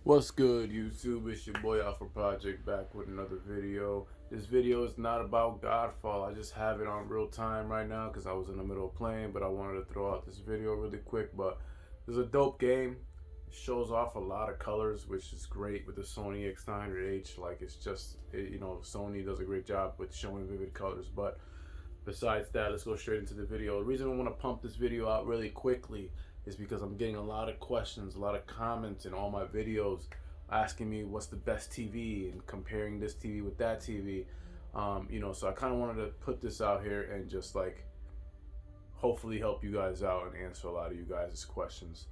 What's good, YouTube? It's your boy Alpha Project back with another video. This video is not about Godfall. I just have it on real time right now because I was in the middle of playing, but I wanted to throw out this video really quick. But there's a dope game. It shows off a lot of colors, which is great with the Sony X900H. Like Sony does a great job with showing vivid colors. But besides that, let's go straight into the video. The reason I want to pump this video out really quickly is because I'm getting a lot of questions, a lot of comments in all my videos asking me what's the best TV and comparing this TV with that TV. So I kind of wanted to put this out here and just like hopefully help you guys out and answer a lot of you guys' questions.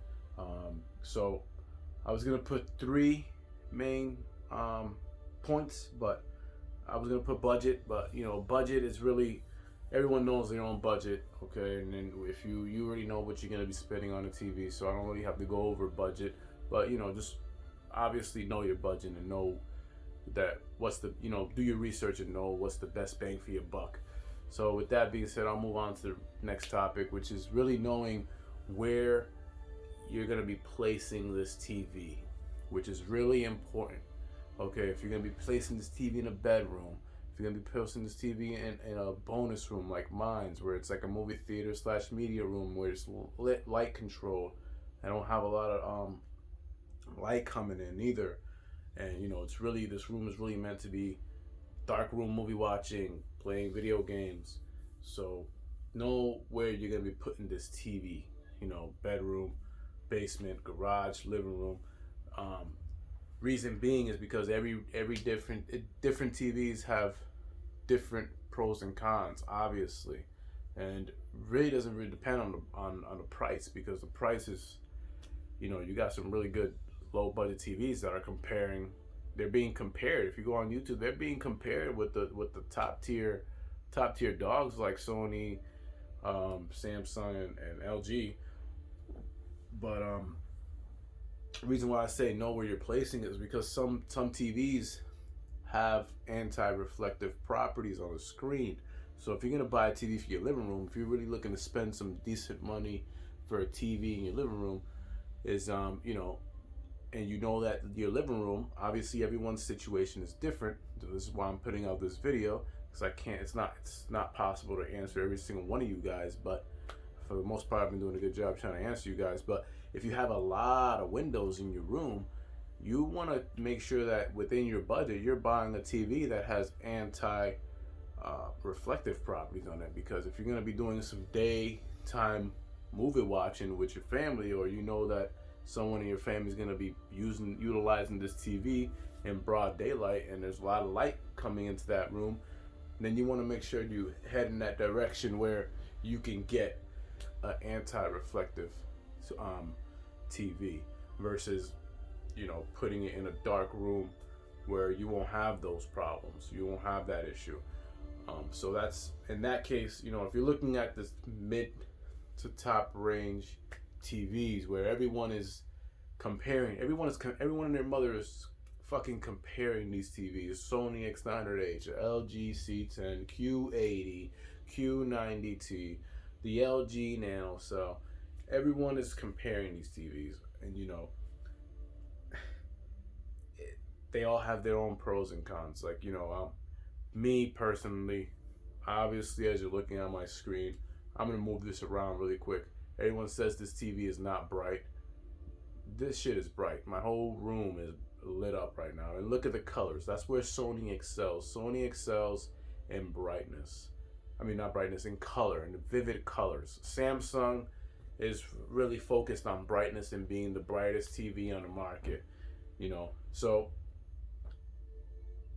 So I was gonna put three main points, but I was gonna put budget, but budget is really everyone knows their own budget, okay? And then if you already know what you're gonna be spending on the TV, so I don't really have to go over budget, but just obviously know your budget and know that what's the do your research and know what's the best bang for your buck. So with that being said, I'll move on to the next topic, which is really knowing where you're gonna be placing this TV, which is really important. Okay, if you're gonna be placing this TV in a bedroom, if you're gonna be placing this TV in a bonus room like mine's, where it's like a movie theater slash media room where it's lit, light controlled. I don't have a lot of light coming in either, and it's really this room is really meant to be dark room movie watching, playing video games. So know where you're gonna be putting this TV. Bedroom, basement, garage, living room. Reason being is because every different TVs have different pros and cons, obviously, and really doesn't really depend on the price, because the price is, you got some really good low budget TVs that are comparing. They're being compared. If you go on YouTube, they're being compared with the top tier dogs like Sony, Samsung, and LG. But the reason why I say know where you're placing it is because some TVs have anti-reflective properties on the screen. So if you're gonna buy a TV for your living room, if you're really looking to spend some decent money for a TV in your living room, is and you know that your living room, obviously everyone's situation is different. So this is why I'm putting out this video, because I can't. It's not possible to answer every single one of you guys, but for the most part, I've been doing a good job trying to answer you guys. But if you have a lot of windows in your room, you want to make sure that within your budget, you're buying a TV that has anti reflective properties on it. Because if you're going to be doing some daytime movie watching with your family, or that someone in your family is going to be utilizing this TV in broad daylight, and there's a lot of light coming into that room, then you want to make sure you head in that direction where you can get an anti-reflective TV versus putting it in a dark room where you won't have those problems, you won't have that issue. So that's in that case, if you're looking at this mid to top range TVs where everyone and their mother is fucking comparing these TVs: Sony X900H, LG C10, Q80, Q90T, the LG Nano Cell. Everyone is comparing these TVs, and they all have their own pros and cons. Like me personally, obviously, as you're looking at my screen, I'm gonna move this around really quick. Everyone says this TV is not bright. This shit is bright. My whole room is lit up right now, and look at the colors. That's where Sony excels. Sony excels in brightness. I mean, not brightness, in color, in vivid colors. Samsung is really focused on brightness and being the brightest TV on the market. So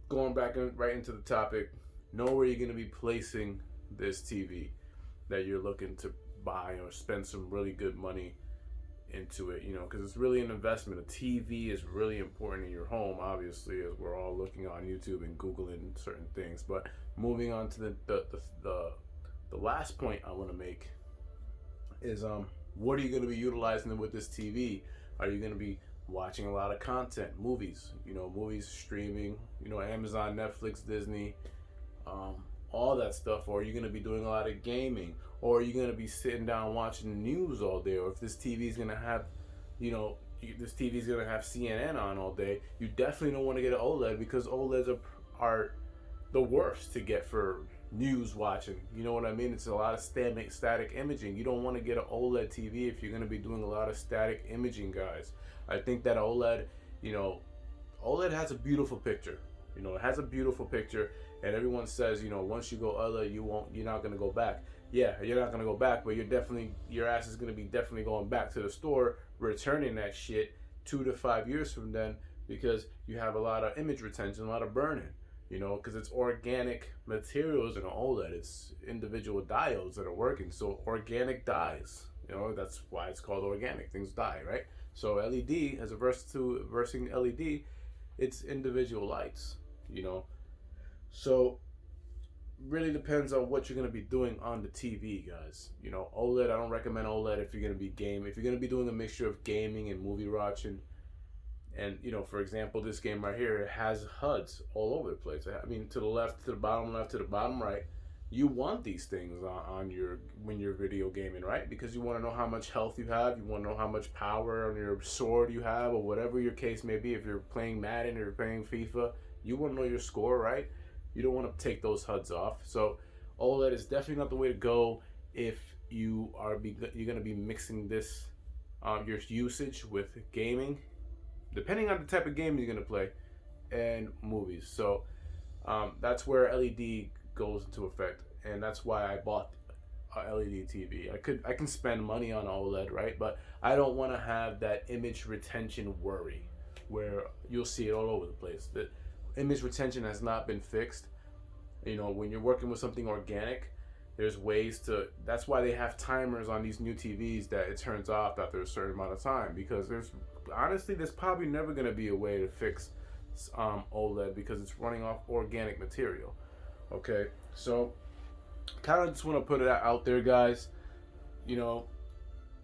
going back right into the topic, know where you're going to be placing this TV that you're looking to buy or spend some really good money into it, because it's really an investment. A TV is really important in your home, obviously, as we're all looking on YouTube and Googling certain things. But moving on to the last point I want to make is what are you going to be utilizing with this TV? Are you going to be watching a lot of content, movies, movies streaming, Amazon, Netflix, Disney, all that stuff? Or are you going to be doing a lot of gaming? Or are you going to be sitting down watching the news all day? Or if this TV is going to have, you this TV is gonna have CNN on all day. You definitely don't want to get an OLED because OLEDs are the worst to get for news watching. You know what I mean? It's a lot of static imaging. You don't want to get an OLED TV if you're going to be doing a lot of static imaging, guys. I think that OLED, you know, OLED has a beautiful picture. You know, it has a beautiful picture, and everyone says, you know, once you go OLED, you're not going to go back. Yeah, you're not going to go back, but your ass is going to be definitely going back to the store, returning that shit 2 to 5 years from then, because you have a lot of image retention, a lot of burn-in. You know, because it's organic materials in an OLED. It's individual diodes that are working. So organic dies. You know, that's why it's called organic. Things die, right? So LED, as a versing LED, it's individual lights. You know, so really depends on what you're gonna be doing on the TV, guys. You know, OLED. I don't recommend OLED if you're gonna be gaming. If you're gonna be doing a mixture of gaming and movie watching. And, you know, for example, this game right here, it has HUDs all over the place. I mean, to the left, to the bottom left, to the bottom right. You want these things on your when you're video gaming, right? Because you want to know how much health you have. You want to know how much power on your sword you have, or whatever your case may be. If you're playing Madden or you're playing FIFA, you want to know your score, right? You don't want to take those HUDs off. So OLED is definitely not the way to go if you're going to be mixing this your usage with gaming, depending on the type of game you're gonna play, and movies. So that's where LED goes into effect, and that's why I bought a LED TV. I can spend money on OLED, right? But I don't want to have that image retention worry, where you'll see it all over the place. The image retention has not been fixed. You know, when you're working with something organic, there's ways to. That's why they have timers on these new TVs that it turns off after a certain amount of time, because there's probably never going to be a way to fix OLED because it's running off organic material. Okay, so kind of just want to put it out there, guys. You know,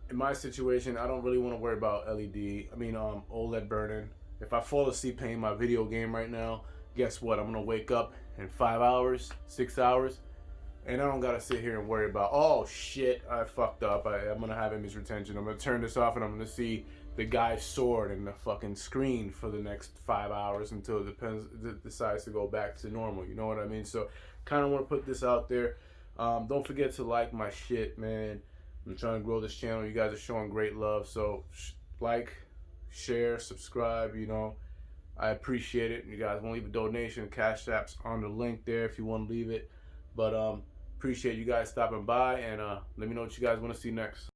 in my situation, I don't really want to worry about OLED burning. If I fall asleep playing my video game right now, guess what? I'm gonna wake up in 5 hours, 6 hours, and I don't gotta sit here and worry about, oh shit, I fucked up. I'm gonna have image retention. I'm gonna turn this off and I'm gonna see the guy's sword in the fucking screen for the next 5 hours until it decides to go back to normal. You know what I mean? So kind of want to put this out there. Don't forget to like my shit, man. I'm trying to grow this channel. You guys are showing great love. So like, share, subscribe, you know. I appreciate it. You guys want to leave a donation, Cash App's on the link there if you want to leave it. But appreciate you guys stopping by, and let me know what you guys want to see next.